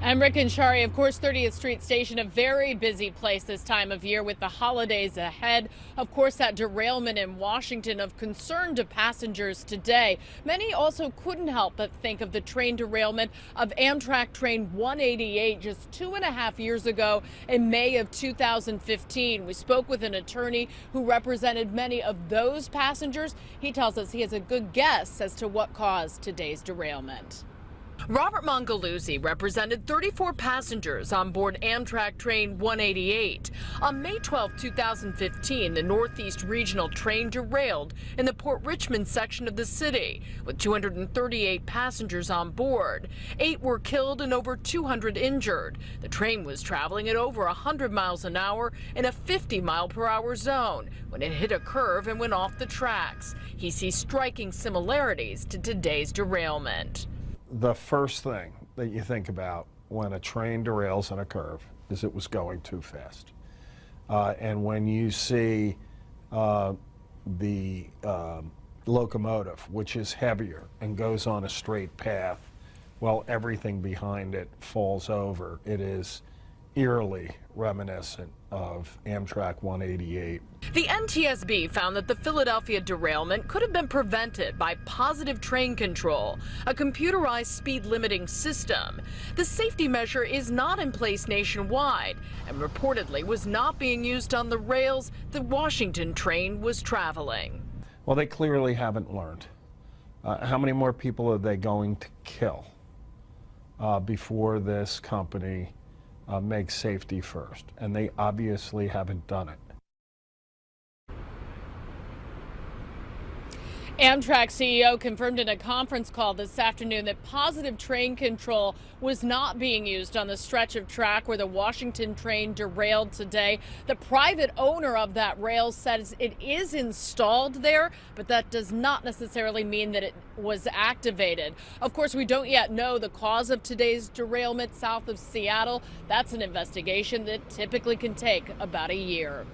I'm Rick and Shari. Of course, 30th Street Station, a very busy place this time of year with the holidays ahead. Of course, that derailment in Washington of concern to passengers today. Many also couldn't help but think of the train derailment of Amtrak Train 188 just 2.5 years ago in May of 2015. We spoke with an attorney who represented many of those passengers. He tells us he has a good guess as to what caused today's derailment. Robert Mongeluzzi represented 34 passengers on board Amtrak Train 188. On May 12, 2015, the Northeast Regional train derailed in the Port Richmond section of the city, with 238 passengers on board. 8 were killed and over 200 injured. The train was traveling at over 100 miles an hour in a 50-mile-per-hour zone when it hit a curve and went off the tracks. He sees striking similarities to today's derailment. The first thing that you think about when a train derails on a curve is it was going too fast. And when you see the locomotive, which is heavier and goes on a straight path, while everything behind it falls over, it is eerily reminiscent of Amtrak 188. The NTSB found that the Philadelphia derailment could have been prevented by positive train control, a computerized speed limiting system. The safety measure is not in place nationwide and reportedly was not being used on the rails the Washington train was traveling. Well, they clearly haven't learned. How many more people are they going to kill before this company make safety first? And they obviously haven't done it. Amtrak CEO confirmed in a conference call this afternoon that positive train control was not being used on the stretch of track where the Washington train derailed today. The private owner of that rail says it is installed there, but that does not necessarily mean that it was activated. Of course, we don't yet know the cause of today's derailment south of Seattle. That's an investigation that typically can take about a year.